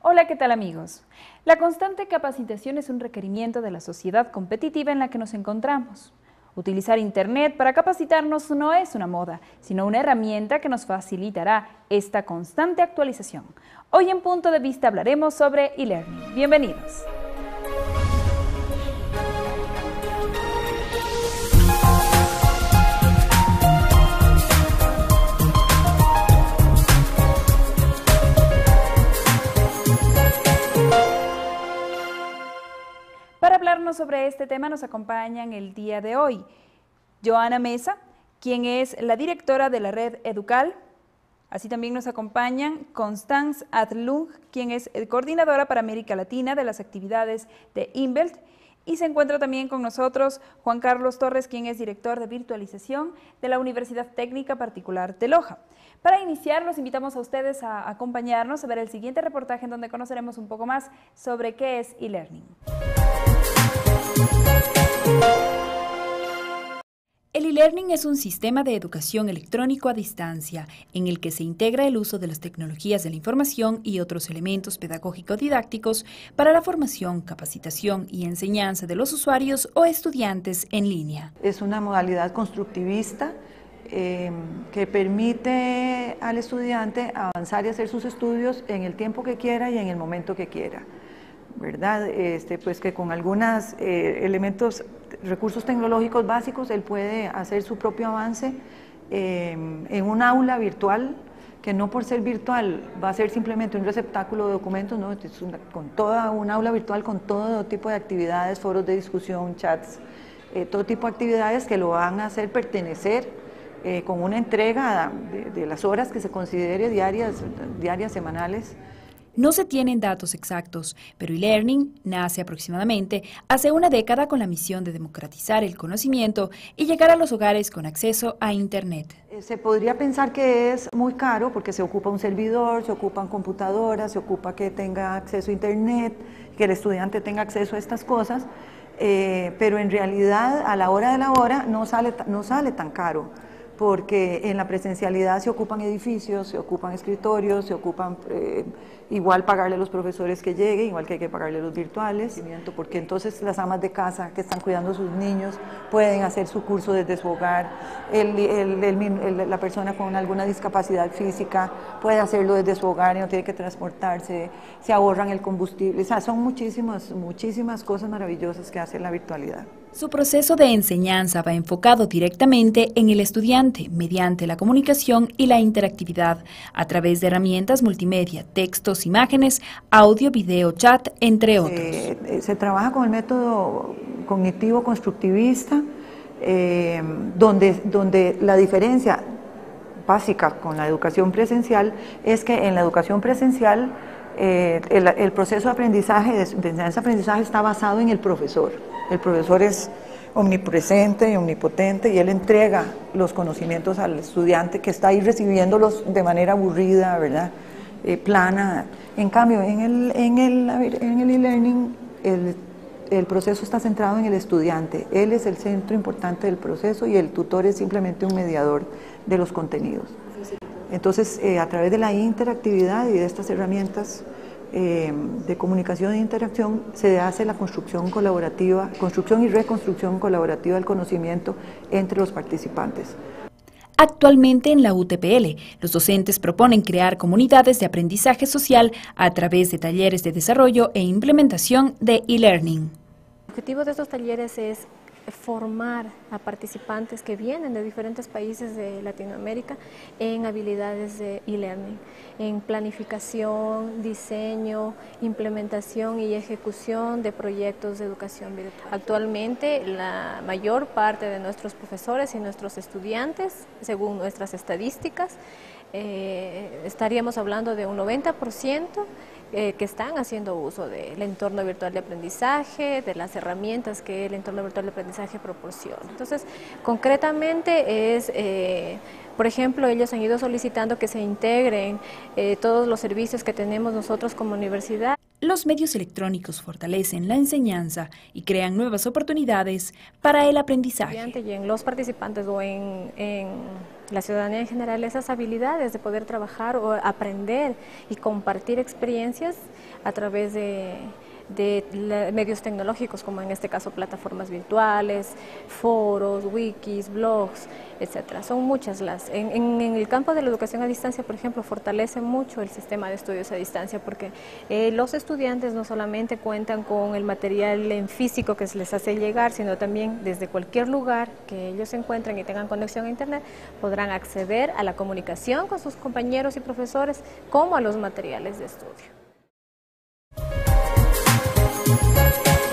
Hola, ¿qué tal amigos? La constante capacitación es un requerimiento de la sociedad competitiva en la que nos encontramos. Utilizar Internet para capacitarnos no es una moda, sino una herramienta que nos facilitará esta constante actualización. Hoy en Punto de Vista hablaremos sobre e-learning. Bienvenidos. Para hablarnos sobre este tema nos acompañan el día de hoy Joana Mesa, quien es la directora de la red Educal. Así también nos acompañan Constance Adlung, quien es coordinadora para América Latina de las actividades de Inbelt. Y se encuentra también con nosotros Juan Carlos Torres, quien es director de virtualización de la Universidad Técnica Particular de Loja. Para iniciar, los invitamos a ustedes a acompañarnos a ver el siguiente reportaje en donde conoceremos un poco más sobre qué es e-learning. El e-learning es un sistema de educación electrónico a distancia en el que se integra el uso de las tecnologías de la información y otros elementos pedagógico-didácticos para la formación, capacitación y enseñanza de los usuarios o estudiantes en línea. Es una modalidad constructivista que permite al estudiante avanzar y hacer sus estudios en el tiempo que quiera y en el momento que quiera, ¿verdad? Pues que con algunos recursos tecnológicos básicos, él puede hacer su propio avance en un aula virtual, que no por ser virtual va a ser simplemente un receptáculo de documentos, ¿no? Con toda un aula virtual con todo tipo de actividades, foros de discusión, chats, todo tipo de actividades que lo van a hacer pertenecer con una entrega de las horas que se considere diarias, semanales. No se tienen datos exactos, pero e-learning nace aproximadamente hace una década con la misión de democratizar el conocimiento y llegar a los hogares con acceso a Internet. Se podría pensar que es muy caro porque se ocupa un servidor, se ocupan computadoras, se ocupa que tenga acceso a Internet, que el estudiante tenga acceso a estas cosas, pero en realidad a la hora de la hora no sale tan caro, porque en la presencialidad se ocupan edificios, se ocupan escritorios, se ocupan igual pagarle a los profesores que lleguen, igual que hay que pagarle a los virtuales, porque entonces las amas de casa que están cuidando a sus niños pueden hacer su curso desde su hogar, la persona con alguna discapacidad física puede hacerlo desde su hogar y no tiene que transportarse, se ahorran el combustible, o sea, son muchísimas cosas maravillosas que hace la virtualidad. Su proceso de enseñanza va enfocado directamente en el estudiante mediante la comunicación y la interactividad a través de herramientas multimedia, textos, imágenes, audio, video, chat, entre otros. Se trabaja con el método cognitivo constructivista, donde la diferencia básica con la educación presencial es que en la educación presencial el proceso de aprendizaje, de enseñanza-aprendizaje está basado en el profesor. El profesor es omnipresente y omnipotente y él entrega los conocimientos al estudiante que está ahí recibiéndolos de manera aburrida, ¿verdad? Plana. En cambio, en el e-learning el proceso está centrado en el estudiante. Él es el centro importante del proceso y el tutor es simplemente un mediador de los contenidos. Entonces, a través de la interactividad y de estas herramientas de comunicación e interacción, se hace la construcción y reconstrucción colaborativa del conocimiento entre los participantes. Actualmente en la UTPL, los docentes proponen crear comunidades de aprendizaje social a través de talleres de desarrollo e implementación de e-learning. El objetivo de estos talleres es formar a participantes que vienen de diferentes países de Latinoamérica en habilidades de e-learning, en planificación, diseño, implementación y ejecución de proyectos de educación virtual. Actualmente la mayor parte de nuestros profesores y nuestros estudiantes, según nuestras estadísticas, estaríamos hablando de un 90% que están haciendo uso del entorno virtual de aprendizaje, de las herramientas que el entorno virtual de aprendizaje proporciona. Entonces, concretamente es, por ejemplo, ellos han ido solicitando que se integren todos los servicios que tenemos nosotros como universidad. Los medios electrónicos fortalecen la enseñanza y crean nuevas oportunidades para el aprendizaje. Y en los participantes o en la ciudadanía en general esas habilidades de poder trabajar o aprender y compartir experiencias a través de medios tecnológicos, como en este caso plataformas virtuales, foros, wikis, blogs, etcétera. Son muchas las. En el campo de la educación a distancia, por ejemplo, fortalece mucho el sistema de estudios a distancia, porque los estudiantes no solamente cuentan con el material en físico que se les hace llegar, sino también desde cualquier lugar que ellos se encuentren y tengan conexión a internet, podrán acceder a la comunicación con sus compañeros y profesores, como a los materiales de estudio.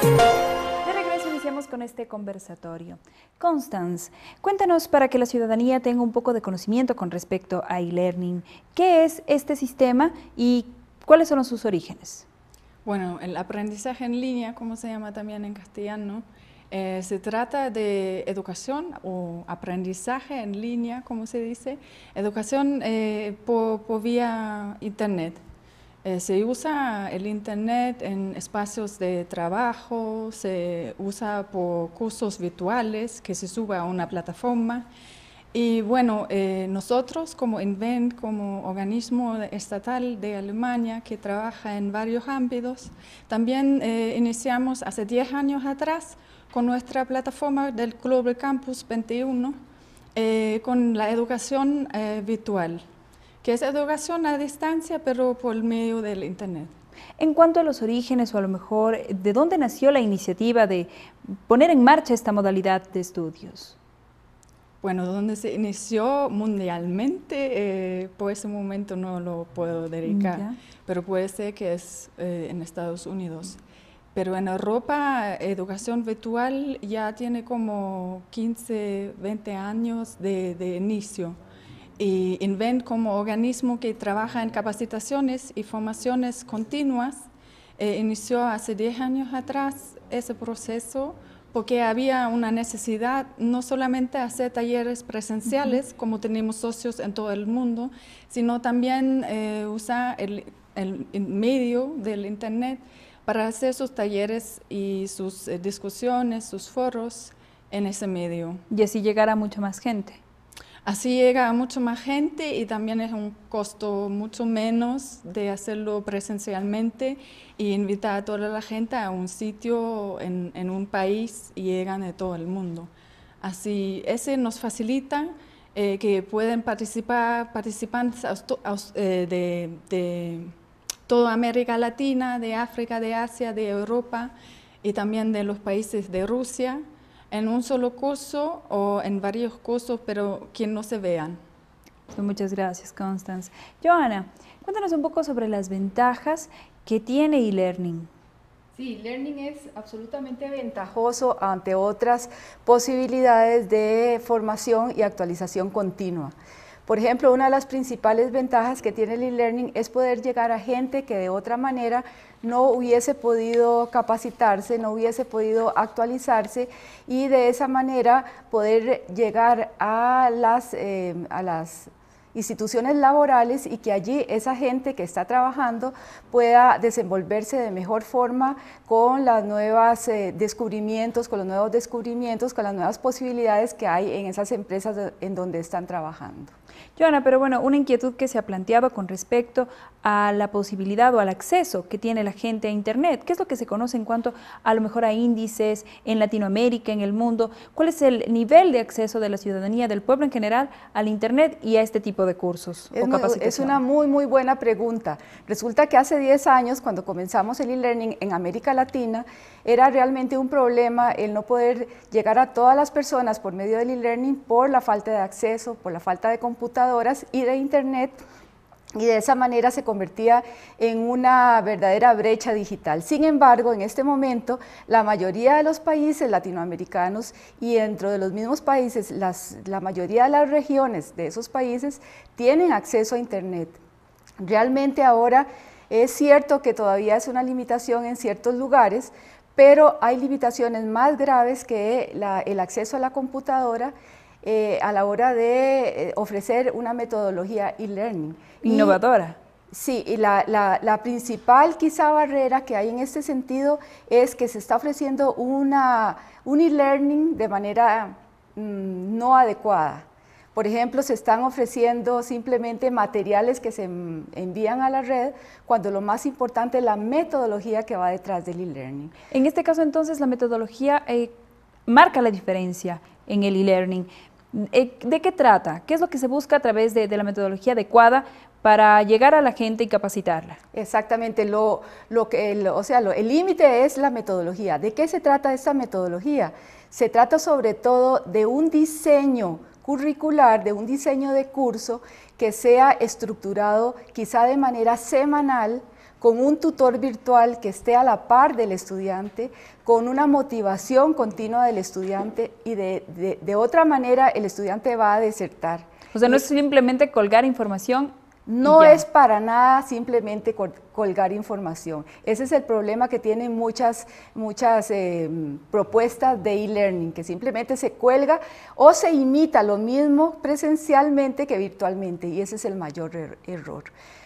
De regreso iniciamos con este conversatorio. Constance, cuéntanos para que la ciudadanía tenga un poco de conocimiento con respecto a e-learning. ¿Qué es este sistema y cuáles son sus orígenes? Bueno, el aprendizaje en línea, como se llama también en castellano, se trata de educación o aprendizaje en línea, como se dice, educación por vía internet. Se usa el internet en espacios de trabajo, se usa por cursos virtuales que se sube a una plataforma. Y bueno, nosotros como Invent, como organismo estatal de Alemania que trabaja en varios ámbitos, también iniciamos hace 10 años atrás con nuestra plataforma del Global Campus 21 con la educación virtual, que es educación a distancia, pero por medio del internet. En cuanto a los orígenes, o a lo mejor, ¿de dónde nació la iniciativa de poner en marcha esta modalidad de estudios? Bueno, donde se inició mundialmente, por ese momento no lo puedo dedicar, pero puede ser que es en Estados Unidos. Pero en Europa, educación virtual ya tiene como 15, 20 años de inicio. Y Invent, como organismo que trabaja en capacitaciones y formaciones continuas, inició hace 10 años atrás ese proceso porque había una necesidad no solamente hacer talleres presenciales, como tenemos socios en todo el mundo, sino también usar el medio del internet para hacer sus talleres y sus discusiones, sus foros en ese medio. Y así llegar a mucha más gente. Así llega a mucha más gente y también es un costo mucho menos de hacerlo presencialmente y invitar a toda la gente a un sitio en un país y llegan de todo el mundo. Así, ese nos facilita que pueden participar participantes de toda América Latina, de África, de Asia, de Europa y también de los países de Rusia, en un solo curso o en varios cursos, pero que no se vean. Muchas gracias, Constance. Joana, cuéntanos un poco sobre las ventajas que tiene e-learning. Sí, e-learning es absolutamente ventajoso ante otras posibilidades de formación y actualización continua. Por ejemplo, una de las principales ventajas que tiene el e-learning es poder llegar a gente que de otra manera no hubiese podido capacitarse, no hubiese podido actualizarse y de esa manera poder llegar a las instituciones laborales y que allí esa gente que está trabajando pueda desenvolverse de mejor forma con las nuevas descubrimientos, con los nuevos descubrimientos, con las nuevas posibilidades que hay en esas empresas en donde están trabajando. Joana, pero bueno, una inquietud que se ha planteado con respecto a la posibilidad o al acceso que tiene la gente a Internet. ¿Qué es lo que se conoce en cuanto a lo mejor a índices en Latinoamérica, en el mundo? ¿Cuál es el nivel de acceso de la ciudadanía, del pueblo en general, al Internet y a este tipo de cursos o capacitación? Es una muy buena pregunta. Resulta que hace 10 años, cuando comenzamos el e-learning en América Latina, era realmente un problema el no poder llegar a todas las personas por medio del e-learning por la falta de acceso, por la falta de computadoras y de Internet, y de esa manera se convertía en una verdadera brecha digital. Sin embargo, en este momento, la mayoría de los países latinoamericanos y dentro de los mismos países, la mayoría de las regiones de esos países tienen acceso a Internet. Realmente ahora es cierto que todavía es una limitación en ciertos lugares, pero hay limitaciones más graves que el acceso a la computadora a la hora de ofrecer una metodología e-learning. Innovadora. Sí, y la principal quizá barrera que hay en este sentido es que se está ofreciendo un e-learning de manera no adecuada. Por ejemplo, se están ofreciendo simplemente materiales que se envían a la red, cuando lo más importante es la metodología que va detrás del e-learning. En este caso, entonces, la metodología marca la diferencia en el e-learning. ¿De qué trata? ¿Qué es lo que se busca a través de la metodología adecuada para llegar a la gente y capacitarla? Exactamente, el límite es la metodología. ¿De qué se trata esta metodología? Se trata sobre todo de un diseño curricular, de un diseño de curso que sea estructurado quizá de manera semanal, con un tutor virtual que esté a la par del estudiante, con una motivación continua del estudiante, y de otra manera el estudiante va a desertar. O sea, no es simplemente colgar información. No es para nada simplemente colgar información. Ese es el problema que tienen muchas propuestas de e-learning, que simplemente se cuelga o se imita lo mismo presencialmente que virtualmente, y ese es el mayor error.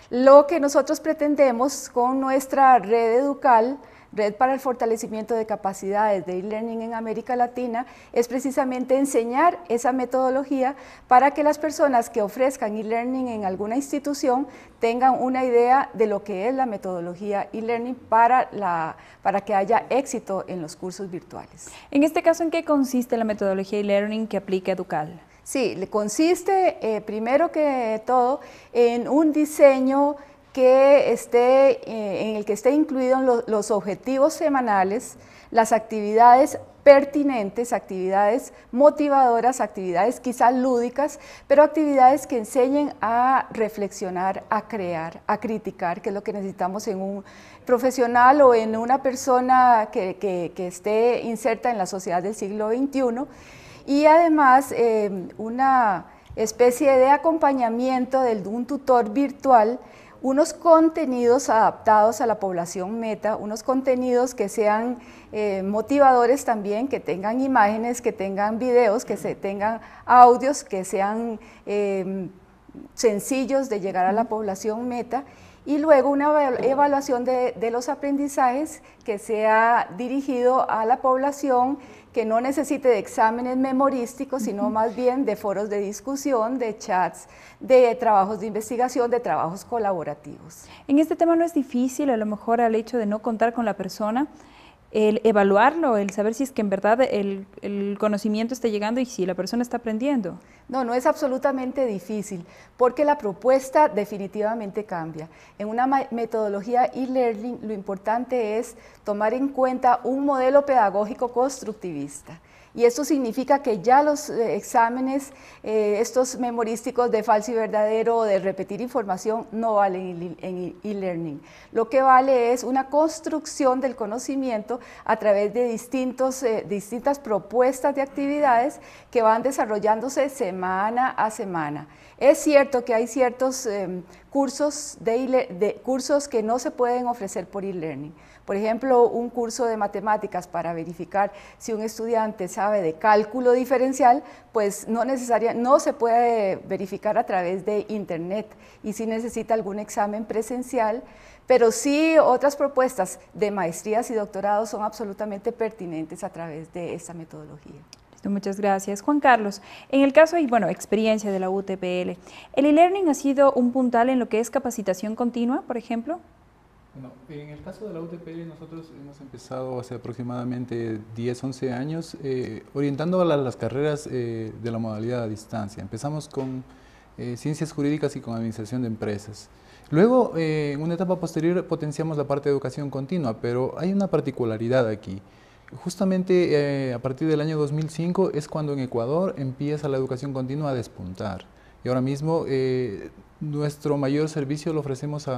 Lo que nosotros pretendemos con nuestra red Educal, Red para el Fortalecimiento de Capacidades de e-learning en América Latina, es precisamente enseñar esa metodología para que las personas que ofrezcan e-learning en alguna institución tengan una idea de lo que es la metodología e-learning para que haya éxito en los cursos virtuales. En este caso, ¿en qué consiste la metodología e-learning que aplica Educal? Sí, consiste primero que todo en un diseño que en el que esté incluidos los objetivos semanales, las actividades pertinentes, actividades motivadoras, actividades quizás lúdicas, pero actividades que enseñen a reflexionar, a crear, a criticar, que es lo que necesitamos en un profesional o en una persona que esté inserta en la sociedad del siglo XXI. Y además una especie de acompañamiento de un tutor virtual, unos contenidos adaptados a la población meta, unos contenidos que sean motivadores también, que tengan imágenes, que tengan videos, que tengan audios, que sean sencillos de llegar a la población meta, y luego una evaluación de los aprendizajes que sea dirigido a la población, que no necesite de exámenes memorísticos, sino más bien de foros de discusión, de chats, de trabajos de investigación, de trabajos colaborativos. En este tema no es difícil, a lo mejor al hecho de no contar con la persona, el evaluarlo, el saber si es que en verdad el conocimiento está llegando y si la persona está aprendiendo. No es absolutamente difícil, porque la propuesta definitivamente cambia. En una metodología e-learning lo importante es tomar en cuenta un modelo pedagógico constructivista. Y esto significa que ya los exámenes, estos memorísticos de falso y verdadero o de repetir información, no valen en e-learning. Lo que vale es una construcción del conocimiento a través de distintas propuestas de actividades que van desarrollándose semana a semana. Es cierto que hay ciertos cursos que no se pueden ofrecer por e-learning. Por ejemplo, un curso de matemáticas para verificar si un estudiante sabe de cálculo diferencial, pues no se puede verificar a través de internet, y sí necesita algún examen presencial, pero sí otras propuestas de maestrías y doctorados son absolutamente pertinentes a través de esta metodología. Muchas gracias. Juan Carlos, en el caso y experiencia de la UTPL, ¿el e-learning ha sido un puntal en lo que es capacitación continua, por ejemplo? Bueno, en el caso de la UTPL nosotros hemos empezado hace aproximadamente 10, 11 años orientando a las carreras de la modalidad a distancia. Empezamos con ciencias jurídicas y con administración de empresas. Luego, en una etapa posterior, potenciamos la parte de educación continua, pero hay una particularidad aquí. Justamente a partir del año 2005 es cuando en Ecuador empieza la educación continua a despuntar. Y ahora mismo nuestro mayor servicio lo ofrecemos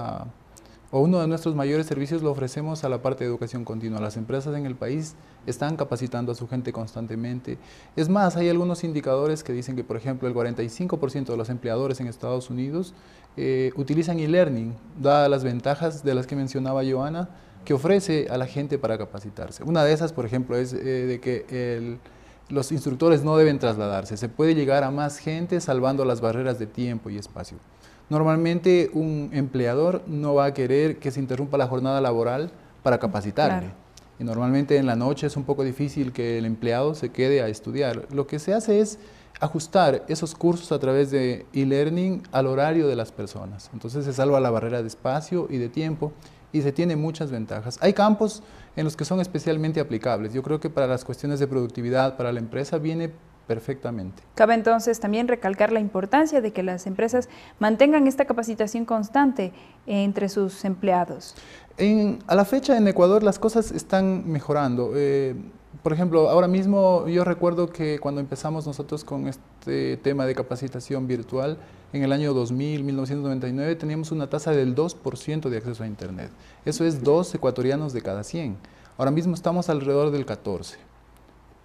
uno de nuestros mayores servicios lo ofrecemos a la parte de educación continua. Las empresas en el país están capacitando a su gente constantemente. Es más, hay algunos indicadores que dicen que, por ejemplo, el 45% de los empleadores en Estados Unidos utilizan e-learning, dadas las ventajas de las que mencionaba Joana, que ofrece a la gente para capacitarse. Una de esas, por ejemplo, es de que los instructores no deben trasladarse. Se puede llegar a más gente salvando las barreras de tiempo y espacio. Normalmente un empleador no va a querer que se interrumpa la jornada laboral para capacitarle. Claro. Y normalmente en la noche es un poco difícil que el empleado se quede a estudiar. Lo que se hace es ajustar esos cursos a través de e-learning al horario de las personas. Entonces se salva la barrera de espacio y de tiempo y se tiene muchas ventajas. Hay campos en los que son especialmente aplicables. Yo creo que para las cuestiones de productividad, para la empresa, viene perfectamente. Cabe entonces también recalcar la importancia de que las empresas mantengan esta capacitación constante entre sus empleados. A la fecha en Ecuador las cosas están mejorando. Por ejemplo, ahora mismo yo recuerdo que cuando empezamos nosotros con este tema de capacitación virtual, en el año 2000, 1999, teníamos una tasa del 2% de acceso a Internet. Eso es 2 ecuatorianos de cada 100. Ahora mismo estamos alrededor del 14%.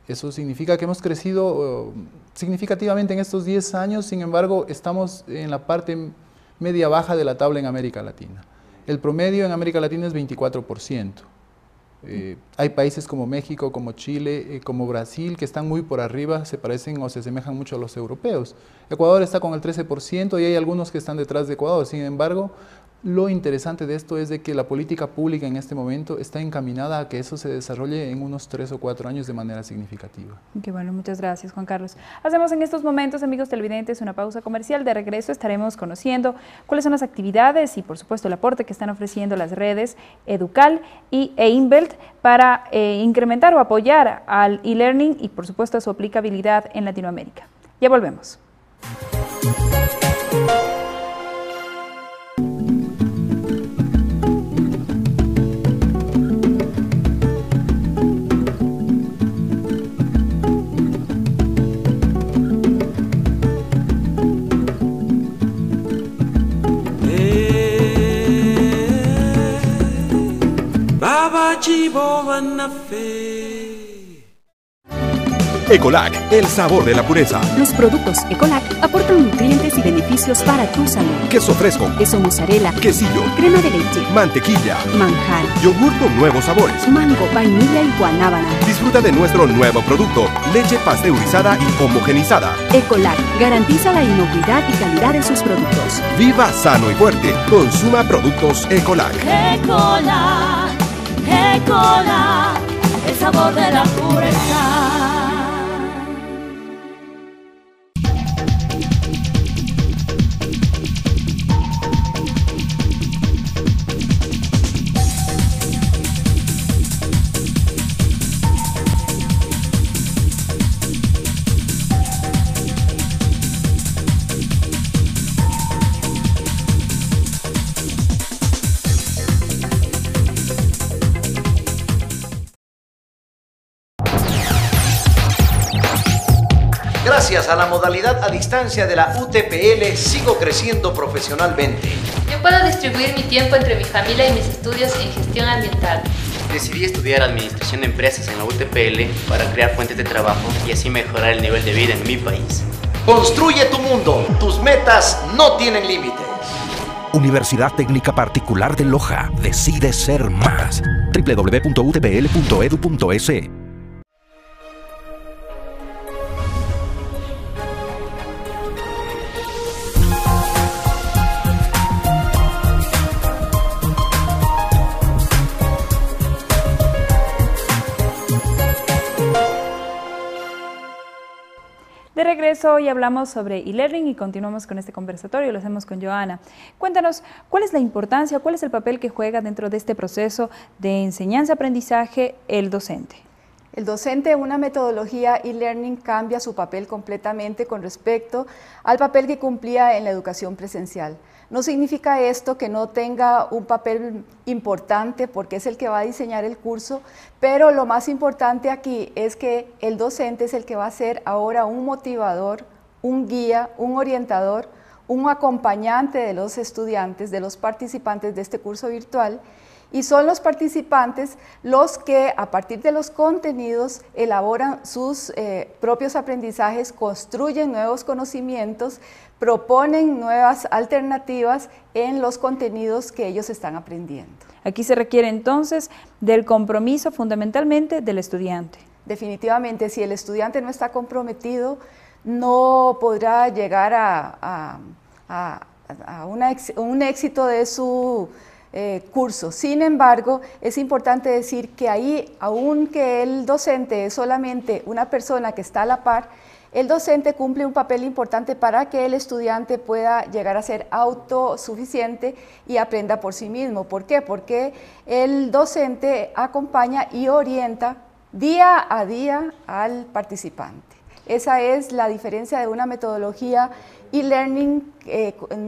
Eso significa que hemos crecido significativamente en estos 10 años, sin embargo, estamos en la parte media-baja de la tabla en América Latina. El promedio en América Latina es 24%. Hay países como México, como Chile, como Brasil, que están muy por arriba, se parecen o se asemejan mucho a los europeos. Ecuador está con el 13% y hay algunos que están detrás de Ecuador. Sin embargo, lo interesante de esto es de que la política pública en este momento está encaminada a que eso se desarrolle en unos 3 o 4 años de manera significativa. Qué bueno, muchas gracias, Juan Carlos. Hacemos en estos momentos, amigos televidentes, una pausa comercial. De regreso estaremos conociendo cuáles son las actividades y, por supuesto, el aporte que están ofreciendo las redes Educal e Inbelt para incrementar o apoyar al e-learning y, por supuesto, a su aplicabilidad en Latinoamérica. Ya volvemos. Ecolac, el sabor de la pureza. Los productos Ecolac aportan nutrientes y beneficios para tu salud. Queso fresco, queso mozzarella, quesillo, crema de leche, mantequilla, manjar, yogur con nuevos sabores, mango, vainilla y guanábana. Disfruta de nuestro nuevo producto, leche pasteurizada y homogenizada. Ecolac garantiza la inocuidad y calidad de sus productos. Viva sano y fuerte. Consuma productos Ecolac. Ecolac, Ecolac, el sabor de la pureza. Gracias a la modalidad a distancia de la UTPL, sigo creciendo profesionalmente. Yo puedo distribuir mi tiempo entre mi familia y mis estudios en gestión ambiental. Decidí estudiar Administración de Empresas en la UTPL para crear fuentes de trabajo y así mejorar el nivel de vida en mi país. Construye tu mundo. Tus metas no tienen límites. Universidad Técnica Particular de Loja. Decide ser más. www.utpl.edu.es. De regreso, hoy hablamos sobre e-learning y continuamos con este conversatorio, lo hacemos con Joana. Cuéntanos, ¿cuál es la importancia, cuál es el papel que juega dentro de este proceso de enseñanza-aprendizaje el docente? El docente en una metodología e-learning cambia su papel completamente con respecto al papel que cumplía en la educación presencial. No significa esto que no tenga un papel importante porque es el que va a diseñar el curso, pero lo más importante aquí es que el docente es el que va a ser ahora un motivador, un guía, un orientador, un acompañante de los estudiantes, de los participantes de este curso virtual, y son los participantes los que a partir de los contenidos elaboran sus propios aprendizajes, construyen nuevos conocimientos, proponen nuevas alternativas en los contenidos que ellos están aprendiendo. Aquí se requiere entonces del compromiso fundamentalmente del estudiante. Definitivamente, si el estudiante no está comprometido, no podrá llegar a un éxito de su curso. Sin embargo, es importante decir que ahí, aunque el docente es solamente una persona que está a la par, el docente cumple un papel importante para que el estudiante pueda llegar a ser autosuficiente y aprenda por sí mismo. ¿Por qué? Porque el docente acompaña y orienta día a día al participante. Esa es la diferencia de una metodología e-learning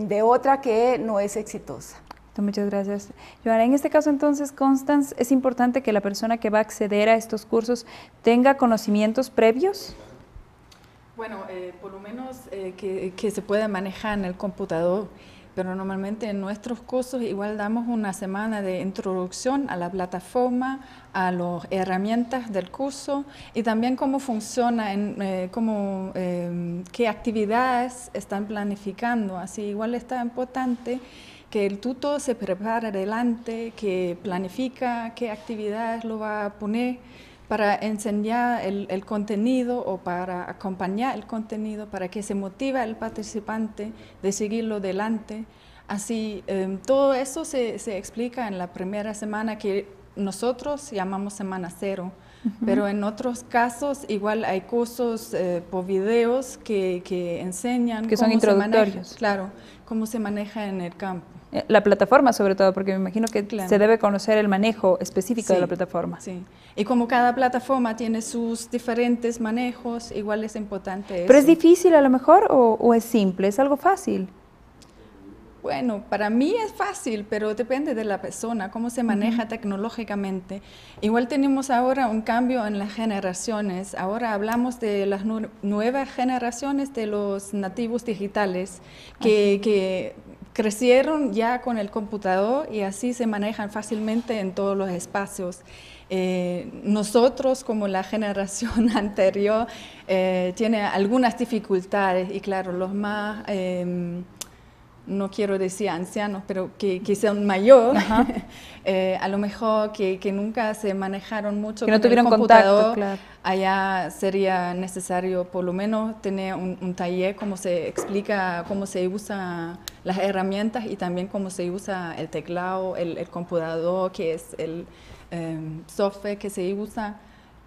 de otra que no es exitosa. Muchas gracias, Joana. En este caso, entonces, Constance, ¿es importante que la persona que va a acceder a estos cursos tenga conocimientos previos? Bueno, por lo menos que se pueda manejar en el computador, pero normalmente en nuestros cursos igual damos una semana de introducción a la plataforma, a las herramientas del curso y también cómo funciona, qué actividades están planificando. Así igual está importante que el tutor se prepare adelante, que planifica qué actividades lo va a poner para enseñar el contenido o para acompañar el contenido, para que se motive al participante de seguirlo adelante. Así, todo eso se explica en la primera semana que nosotros llamamos semana cero, pero en otros casos igual hay cursos por videos que enseñan que son introductorios. Claro, cómo se maneja en el campo. La plataforma sobre todo, porque me imagino que se debe conocer el manejo específico de la plataforma. Sí, y como cada plataforma tiene sus diferentes manejos, igual es importante eso. ¿Pero es difícil a lo mejor o es simple? ¿Es algo fácil? Bueno, para mí es fácil, pero depende de la persona, cómo se maneja tecnológicamente. Igual tenemos ahora un cambio en las generaciones. Ahora hablamos de las nuevas generaciones de los nativos digitales que crecieron ya con el computador y así se manejan fácilmente en todos los espacios. Nosotros, como la generación anterior, tiene algunas dificultades y claro, los más, no quiero decir ancianos, pero que son mayores, a lo mejor que nunca se manejaron mucho que no con tuvieron el computador, contacto, claro. Allá sería necesario por lo menos tener un taller, cómo se explica, cómo se usa las herramientas y también cómo se usa el teclado, el computador, que es el software que se usa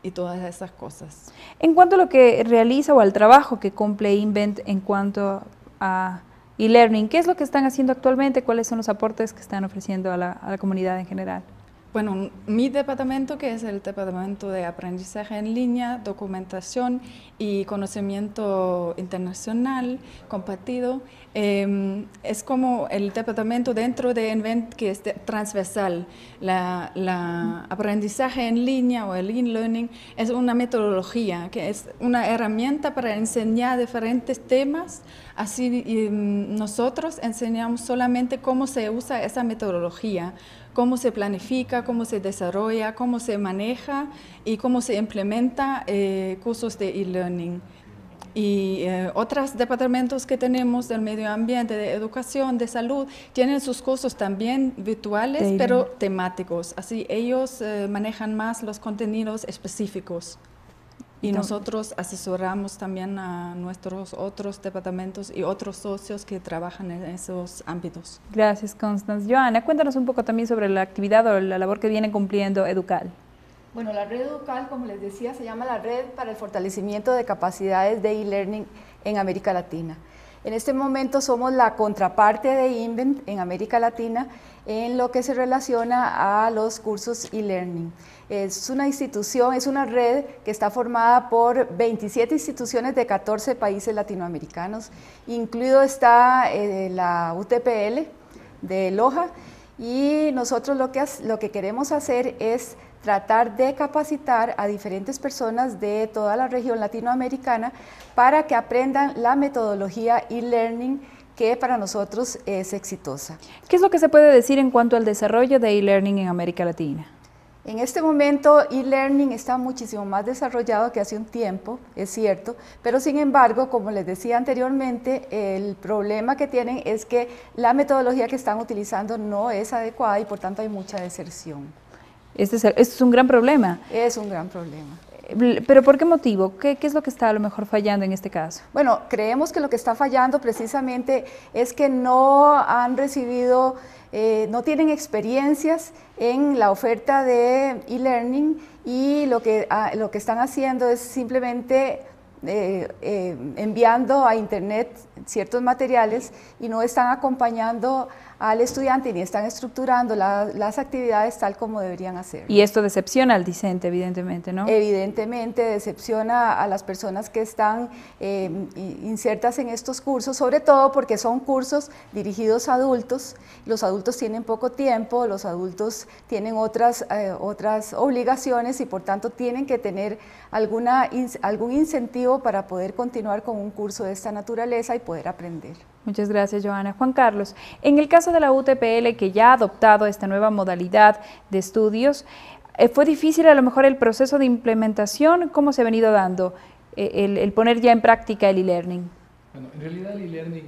y todas esas cosas. En cuanto a lo que realiza o al trabajo que cumple Invent en cuanto a e-learning, ¿qué es lo que están haciendo actualmente? ¿Cuáles son los aportes que están ofreciendo a la comunidad en general? Bueno, mi departamento, que es el departamento de aprendizaje en línea, documentación y conocimiento internacional compartido, es como el departamento dentro de Invent que es transversal. La aprendizaje en línea o el e-learning es una metodología, que es una herramienta para enseñar diferentes temas. Así nosotros enseñamos solamente cómo se usa esa metodología, cómo se planifica, cómo se desarrolla, cómo se maneja y cómo se implementa cursos de e-learning. Y otros departamentos que tenemos del medio ambiente, de educación, de salud, tienen sus cursos también virtuales, pero temáticos. Así ellos manejan más los contenidos específicos. Y nosotros asesoramos también a nuestros otros departamentos y otros socios que trabajan en esos ámbitos. Gracias, Constance. Joana, cuéntanos un poco también sobre la actividad o la labor que viene cumpliendo Educal. Bueno, la red Educal, como les decía, se llama la Red para el Fortalecimiento de Capacidades de e-learning en América Latina. En este momento somos la contraparte de Invent en América Latina en lo que se relaciona a los cursos e-learning. Es una institución, es una red que está formada por 27 instituciones de 14 países latinoamericanos, incluido está la UTPL de Loja, y nosotros lo que queremos hacer es tratar de capacitar a diferentes personas de toda la región latinoamericana para que aprendan la metodología e-learning que para nosotros es exitosa. ¿Qué es lo que se puede decir en cuanto al desarrollo de e-learning en América Latina? En este momento e-learning está muchísimo más desarrollado que hace un tiempo, es cierto, pero sin embargo, como les decía anteriormente, el problema que tienen es que la metodología que están utilizando no es adecuada y por tanto hay mucha deserción. Este es un gran problema. Es un gran problema. ¿Pero por qué motivo? ¿Qué es lo que está a lo mejor fallando en este caso? Bueno, creemos que lo que está fallando precisamente es que no han recibido, no tienen experiencias en la oferta de e-learning y lo que están haciendo es simplemente enviando a internet ciertos materiales y no están acompañando al estudiante ni están estructurando las actividades tal como deberían hacer. Y esto decepciona al discente, evidentemente, ¿no? Evidentemente decepciona a las personas que están insertas en estos cursos, sobre todo porque son cursos dirigidos a adultos. Los adultos tienen poco tiempo, los adultos tienen otras obligaciones y por tanto tienen que tener algún incentivo para poder continuar con un curso de esta naturaleza y poder aprender. Muchas gracias, Joana. Juan Carlos, en el caso de la UTPL, que ya ha adoptado esta nueva modalidad de estudios, ¿fue difícil a lo mejor el proceso de implementación? ¿Cómo se ha venido dando el poner ya en práctica el e-learning? Bueno, en realidad el e-learning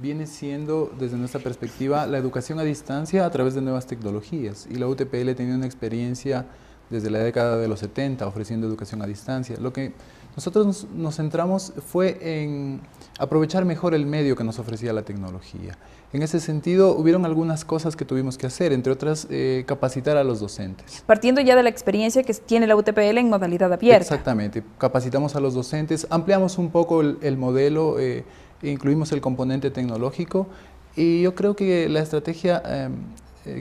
viene siendo, desde nuestra perspectiva, la educación a distancia a través de nuevas tecnologías, y la UTPL tenía una experiencia desde la década de los 70 ofreciendo educación a distancia. Lo que nosotros nos centramos fue en aprovechar mejor el medio que nos ofrecía la tecnología. En ese sentido, hubieron algunas cosas que tuvimos que hacer, entre otras, capacitar a los docentes. Partiendo ya de la experiencia que tiene la UTPL en modalidad abierta. Exactamente, capacitamos a los docentes, ampliamos un poco el modelo, incluimos el componente tecnológico, y yo creo que la estrategia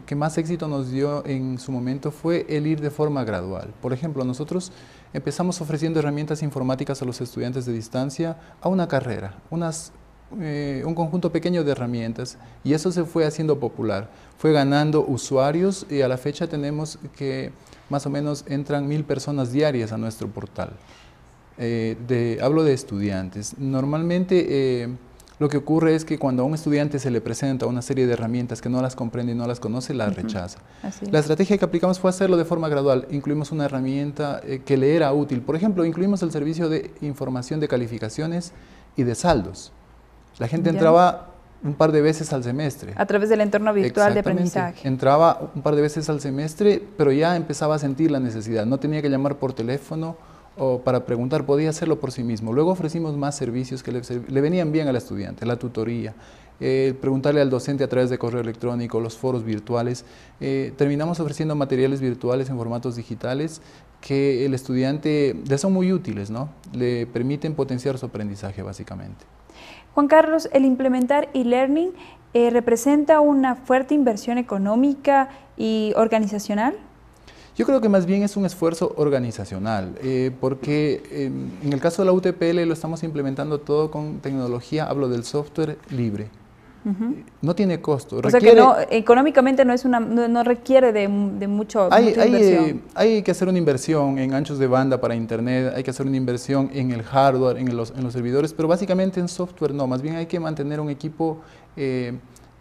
que más éxito nos dio en su momento fue el ir de forma gradual. Por ejemplo, nosotros empezamos ofreciendo herramientas informáticas a los estudiantes de distancia a una carrera, un conjunto pequeño de herramientas, y eso se fue haciendo popular, fue ganando usuarios, y a la fecha tenemos que más o menos entran 1000 personas diarias a nuestro portal. Hablo de estudiantes. Normalmente lo que ocurre es que cuando a un estudiante se le presenta una serie de herramientas que no las comprende y no las conoce, las rechaza. La estrategia que aplicamos fue hacerlo de forma gradual. Incluimos una herramienta que le era útil. Por ejemplo, incluimos el servicio de información de calificaciones y de saldos. La gente entraba un par de veces al semestre. A través del entorno virtual de aprendizaje. Entraba un par de veces al semestre, pero ya empezaba a sentir la necesidad. No tenía que llamar por teléfono o para preguntar, podía hacerlo por sí mismo. Luego ofrecimos más servicios que le venían bien al estudiante, la tutoría, preguntarle al docente a través de correo electrónico, los foros virtuales. Terminamos ofreciendo materiales virtuales en formatos digitales que el estudiante les son muy útiles, ¿no? Le permiten potenciar su aprendizaje básicamente. Juan Carlos, el implementar e-learning representa una fuerte inversión económica y organizacional. Yo creo que más bien es un esfuerzo organizacional, porque en el caso de la UTPL lo estamos implementando todo con tecnología, hablo del software libre. No tiene costo. O sea que no, económicamente no requiere de mucha inversión. Hay que hacer una inversión en anchos de banda para internet, hay que hacer una inversión en el hardware, en los servidores, pero básicamente en software no, más bien hay que mantener un equipo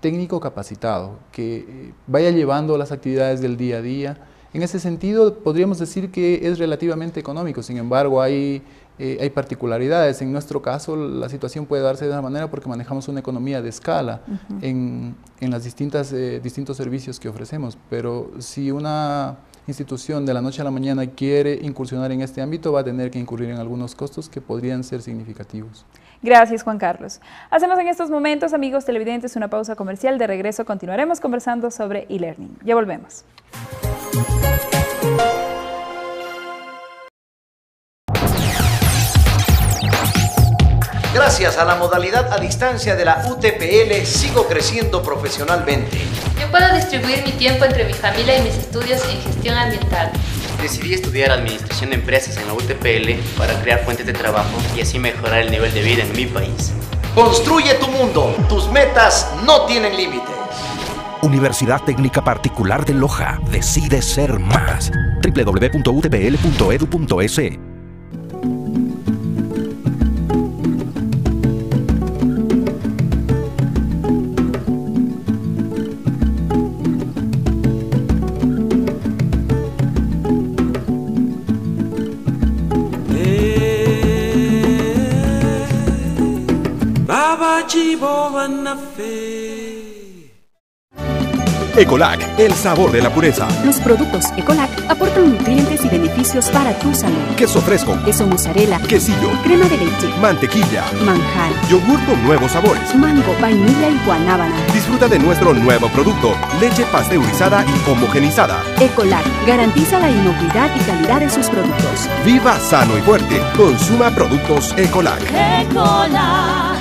técnico capacitado, que vaya llevando las actividades del día a día. En ese sentido, podríamos decir que es relativamente económico, sin embargo, hay particularidades. En nuestro caso, la situación puede darse de esa manera porque manejamos una economía de escala en las distintos servicios que ofrecemos, pero si una institución de la noche a la mañana quiere incursionar en este ámbito, va a tener que incurrir en algunos costos que podrían ser significativos. Gracias, Juan Carlos. Hacemos en estos momentos, amigos televidentes, una pausa comercial. De regreso continuaremos conversando sobre e-learning. Ya volvemos. Gracias a la modalidad a distancia de la UTPL, sigo creciendo profesionalmente. Yo puedo distribuir mi tiempo entre mi familia y mis estudios en gestión ambiental. Decidí estudiar Administración de Empresas en la UTPL para crear fuentes de trabajo y así mejorar el nivel de vida en mi país. Construye tu mundo, tus metas no tienen límites. Universidad Técnica Particular de Loja. Decide ser más. www.utpl.edu.es. Ecolac, el sabor de la pureza. Los productos Ecolac aportan nutrientes y beneficios beneficios para tu salud. Queso fresco, Queso mozzarella, quesillo, crema de leche, mantequilla, manjar, yogur con nuevos sabores. mango, vainilla y guanábana. Disfruta de nuestro nuevo producto, leche pasteurizada y homogenizada. Ecolac garantiza la inocuidad y calidad de sus productos. Viva sano y fuerte. Consuma productos Ecolac. Ecolac,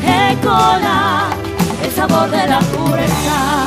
Ecolac, el sabor de la pureza.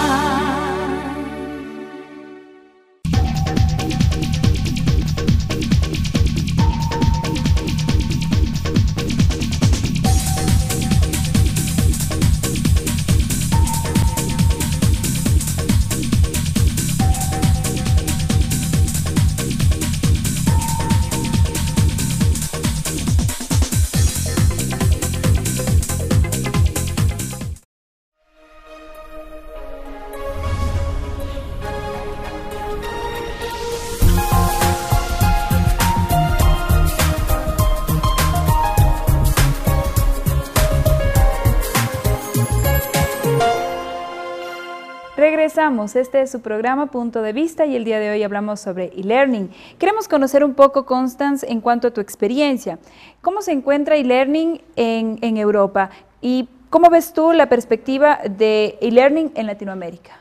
Regresamos, este es su programa Punto de Vista y el día de hoy hablamos sobre e-learning. Queremos conocer un poco, Constance, en cuanto a tu experiencia. ¿Cómo se encuentra e-learning en Europa? ¿Y cómo ves tú la perspectiva de e-learning en Latinoamérica?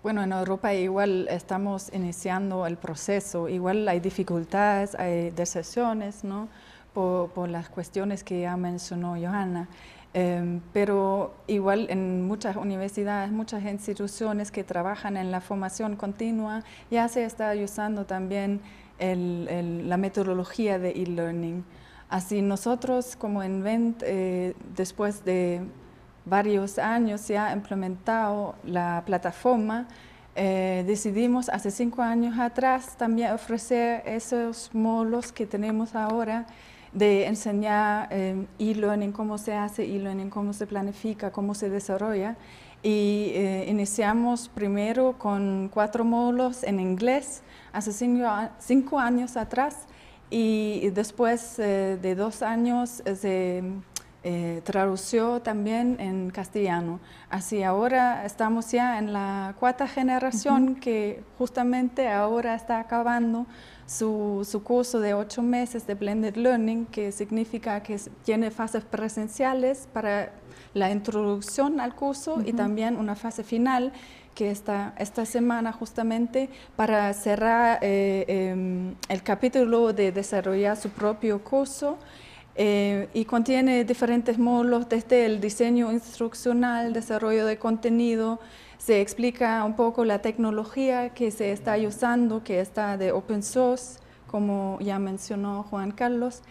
Bueno, en Europa igual estamos iniciando el proceso, igual hay dificultades, hay deserciones, ¿no? Por las cuestiones que ya mencionó Johanna. Pero igual en muchas universidades, muchas instituciones que trabajan en la formación continua, ya se está usando también la metodología de e-learning. Así nosotros como Invent, después de varios años ya implementado la plataforma, decidimos hace 5 años atrás también ofrecer esos módulos que tenemos ahora, de enseñar e-learning, cómo se hace e-learning, cómo se planifica, cómo se desarrolla. Y iniciamos primero con 4 módulos en inglés hace 5 años atrás y después de 2 años se tradució también en castellano. Así ahora estamos ya en la 4ª generación que justamente ahora está acabando su curso de 8 meses de Blended Learning, que significa que tiene fases presenciales para la introducción al curso y también una fase final que esta semana justamente para cerrar el capítulo de desarrollar su propio curso. Y contiene diferentes módulos desde el diseño instruccional, desarrollo de contenido. Se explica un poco la tecnología que se está usando, que está de open source, como ya mencionó Juan Carlos.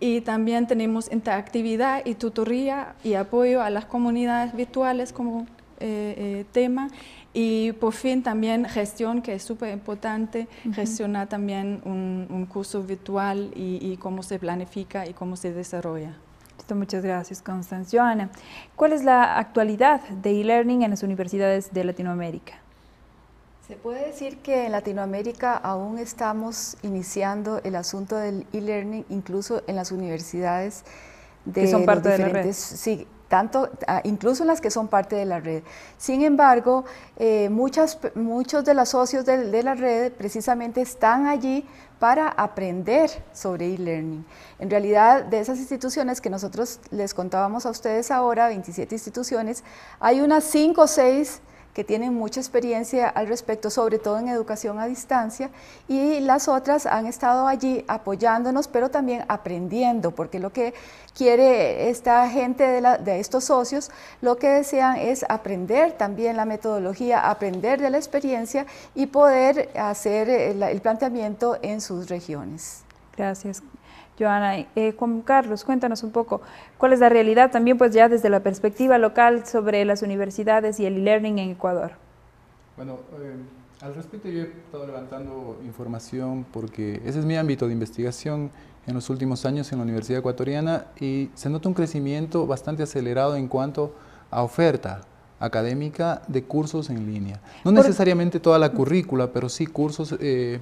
Y también tenemos interactividad y tutoría y apoyo a las comunidades virtuales como tema. Y por fin también gestión, que es súper importante, gestionar también un curso virtual y cómo se planifica y cómo se desarrolla. Muchas gracias, Constance. Johanna, ¿cuál es la actualidad de e-learning en las universidades de Latinoamérica? Se puede decir que en Latinoamérica aún estamos iniciando el asunto del e-learning, incluso en las universidades que son parte de la red. Sí, incluso las que son parte de la red. Sin embargo, muchos de los socios de la red precisamente están allí para aprender sobre e-learning. En realidad, de esas instituciones que nosotros les contábamos a ustedes ahora, 27 instituciones, hay unas 5 o 6 que tienen mucha experiencia al respecto, sobre todo en educación a distancia, y las otras han estado allí apoyándonos, pero también aprendiendo, porque lo que quiere esta gente de estos socios, lo que desean es aprender también la metodología, aprender de la experiencia y poder hacer el planteamiento en sus regiones. Gracias, Johanna. Juan Carlos, cuéntanos un poco, ¿cuál es la realidad también pues ya desde la perspectiva local sobre las universidades y el e-learning en Ecuador? Bueno, al respecto yo he estado levantando información porque ese es mi ámbito de investigación en los últimos años en la Universidad Ecuatoriana y se nota un crecimiento bastante acelerado en cuanto a oferta académica de cursos en línea. No necesariamente toda la currícula, pero sí cursos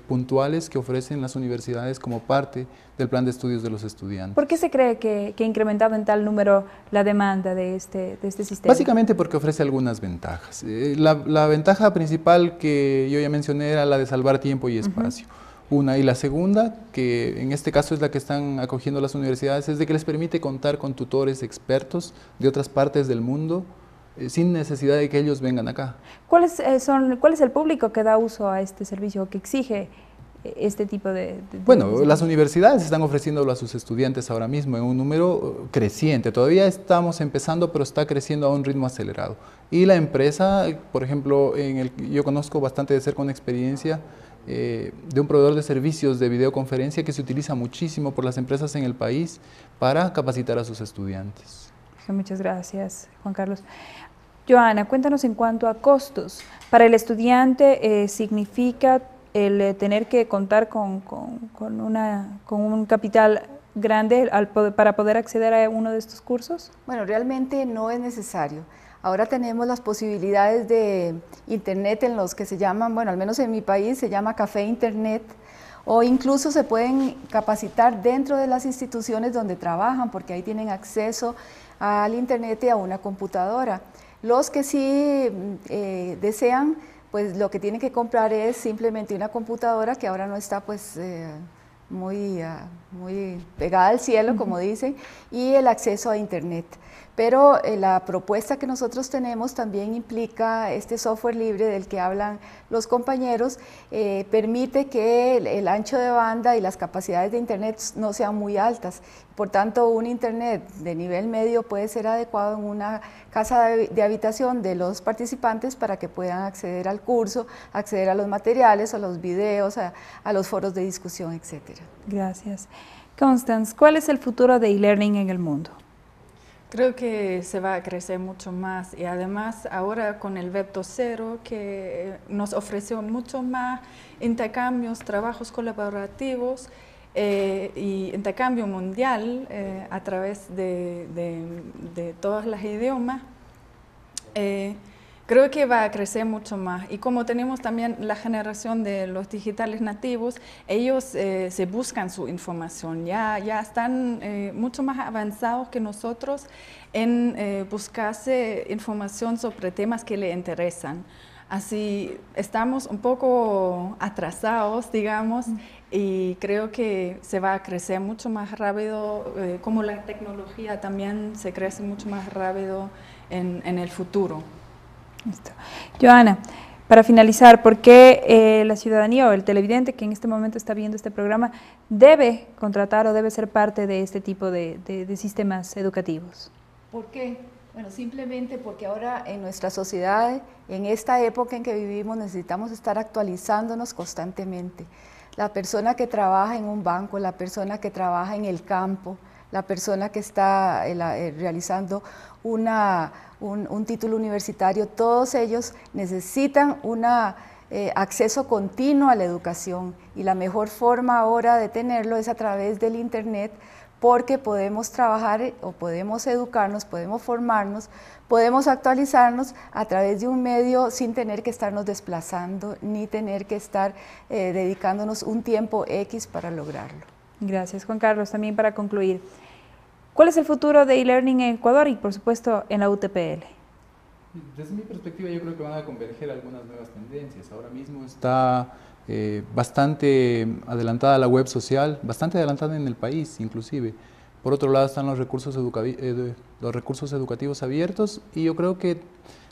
puntuales que ofrecen las universidades como parte del plan de estudios de los estudiantes. ¿Por qué se cree que ha incrementado en tal número la demanda de este sistema? Básicamente porque ofrece algunas ventajas. La ventaja principal que yo ya mencioné era la de salvar tiempo y espacio. Una. Y la segunda, que en este caso es la que están acogiendo las universidades, es de que les permite contar con tutores expertos de otras partes del mundo sin necesidad de que ellos vengan acá. ¿Cuál es el público que da uso a este servicio, que exige este tipo de Bueno, las universidades están ofreciéndolo a sus estudiantes ahora mismo en un número creciente. Todavía estamos empezando, pero está creciendo a un ritmo acelerado. Y la empresa, por ejemplo, yo conozco bastante de cerca una experiencia de un proveedor de servicios de videoconferencia que se utiliza muchísimo por las empresas en el país para capacitar a sus estudiantes. Muchas gracias, Juan Carlos. Joana, cuéntanos en cuanto a costos. Para el estudiante significa el tener que contar con un capital grande para poder acceder a uno de estos cursos? Bueno, realmente no es necesario. Ahora tenemos las posibilidades de internet en los que se llaman, bueno, al menos en mi país se llama café internet, o incluso se pueden capacitar dentro de las instituciones donde trabajan, porque ahí tienen acceso al internet y a una computadora. Los que sí desean, pues lo que tienen que comprar es simplemente una computadora que ahora no está pues muy pegada al cielo, como dicen, y el acceso a internet. Pero la propuesta que nosotros tenemos también implica este software libre del que hablan los compañeros, permite que el ancho de banda y las capacidades de internet no sean muy altas. Por tanto, un internet de nivel medio puede ser adecuado en una casa de habitación de los participantes para que puedan acceder al curso, acceder a los materiales, a los videos, a los foros de discusión, etc. Gracias. Constance, ¿cuál es el futuro de e-learning en el mundo? Creo que se va a crecer mucho más y además ahora con el Web 2.0 que nos ofreció mucho más intercambios, trabajos colaborativos y intercambio mundial a través de todos los idiomas. Creo que va a crecer mucho más y como tenemos también la generación de los digitales nativos, ellos se buscan su información, ya están mucho más avanzados que nosotros en buscarse información sobre temas que les interesan. Así estamos un poco atrasados, digamos, y creo que se va a crecer mucho más rápido, como la tecnología también se crece mucho más rápido en el futuro. Listo. Joana, para finalizar, ¿por qué la ciudadanía o el televidente que en este momento está viendo este programa debe contratar o debe ser parte de este tipo de sistemas educativos? ¿Por qué? Bueno, simplemente porque ahora en nuestra sociedad, en esta época en que vivimos, necesitamos estar actualizándonos constantemente. La persona que trabaja en un banco, la persona que trabaja en el campo, la persona que está realizando un título universitario, todos ellos necesitan un acceso continuo a la educación y la mejor forma ahora de tenerlo es a través del internet, porque podemos trabajar o podemos educarnos, podemos formarnos, podemos actualizarnos a través de un medio sin tener que estarnos desplazando ni tener que estar dedicándonos un tiempo X para lograrlo. Gracias, Juan Carlos. También para concluir, ¿cuál es el futuro de e-learning en Ecuador y, por supuesto, en la UTPL? Desde mi perspectiva, yo creo que van a converger algunas nuevas tendencias. Ahora mismo está bastante adelantada la web social, bastante adelantada en el país, inclusive. Por otro lado están los recursos educativos abiertos y yo creo que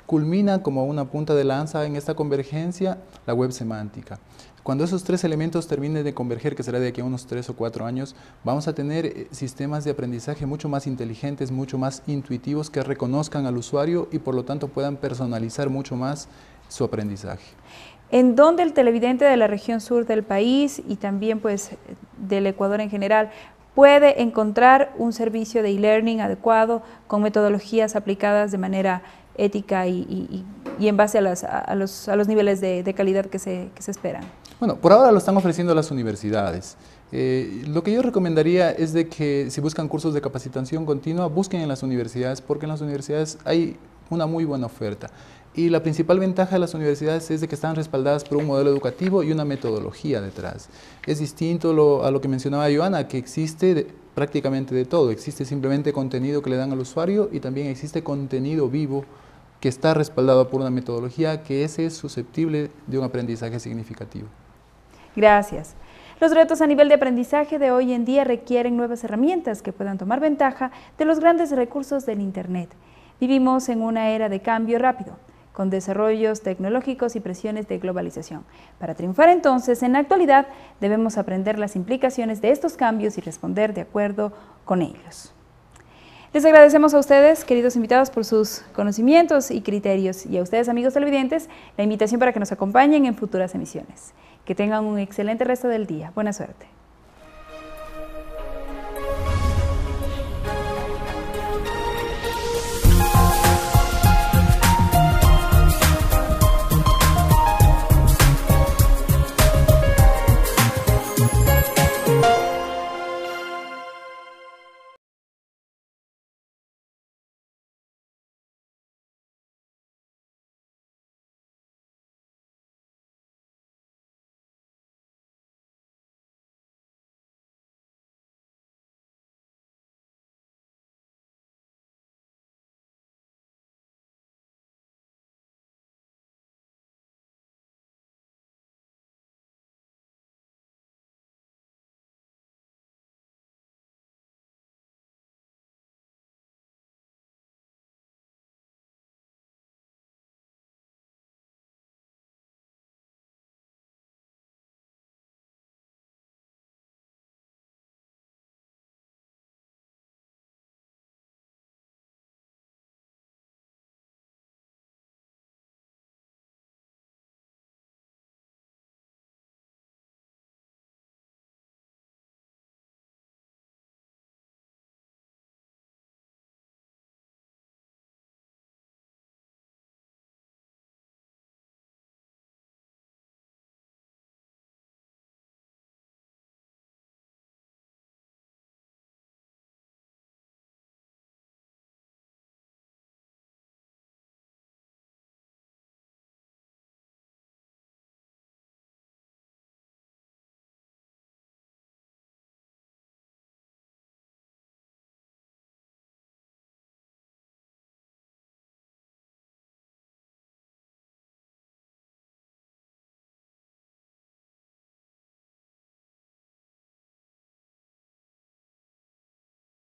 culmina como una punta de lanza en esta convergencia la web semántica. Cuando esos tres elementos terminen de converger, que será de aquí a unos 3 o 4 años, vamos a tener sistemas de aprendizaje mucho más inteligentes, mucho más intuitivos, que reconozcan al usuario y por lo tanto puedan personalizar mucho más su aprendizaje. ¿En dónde el televidente de la región sur del país y también pues del Ecuador en general puede encontrar un servicio de e-learning adecuado con metodologías aplicadas de manera ética y en base a los niveles de calidad que se esperan? Bueno, por ahora lo están ofreciendo las universidades. Lo que yo recomendaría es de que si buscan cursos de capacitación continua, busquen en las universidades, porque en las universidades hay una muy buena oferta. Y la principal ventaja de las universidades es de que están respaldadas por un modelo educativo y una metodología detrás. Es distinto a lo que mencionaba Joana, que existe prácticamente de todo. Existe simplemente contenido que le dan al usuario y también existe contenido vivo que está respaldado por una metodología que es susceptible de un aprendizaje significativo. Gracias. Los retos a nivel de aprendizaje de hoy en día requieren nuevas herramientas que puedan tomar ventaja de los grandes recursos del Internet. Vivimos en una era de cambio rápido, con desarrollos tecnológicos y presiones de globalización. Para triunfar entonces, en la actualidad, debemos aprender las implicaciones de estos cambios y responder de acuerdo con ellos. Les agradecemos a ustedes, queridos invitados, por sus conocimientos y criterios, y a ustedes, amigos televidentes, la invitación para que nos acompañen en futuras emisiones. Que tengan un excelente resto del día. Buena suerte.